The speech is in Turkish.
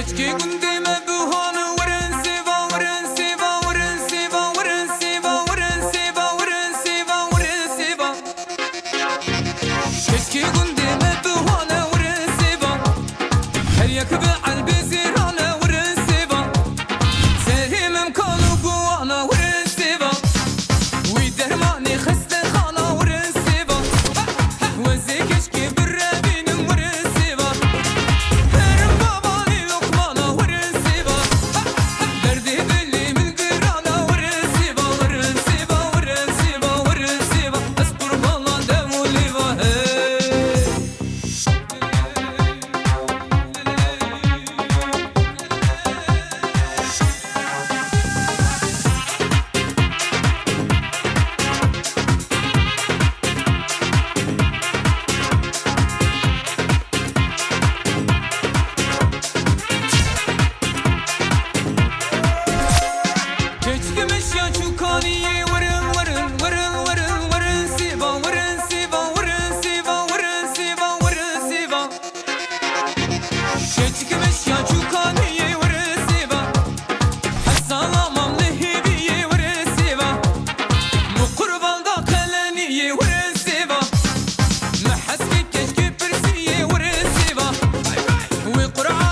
Keşke gündeme buhanı vurun seva vurun seva vurun seva vurun seva vurun seva vurun seva vurun seva. Keşke gündeme buhanı vurun seva. Her yakıbı albi zirana vurun seva. Serimim kanu guana vurun seva. Ve dermani hasta khana vurun seva. Ve keşke bir Rabbinin vurun seva. We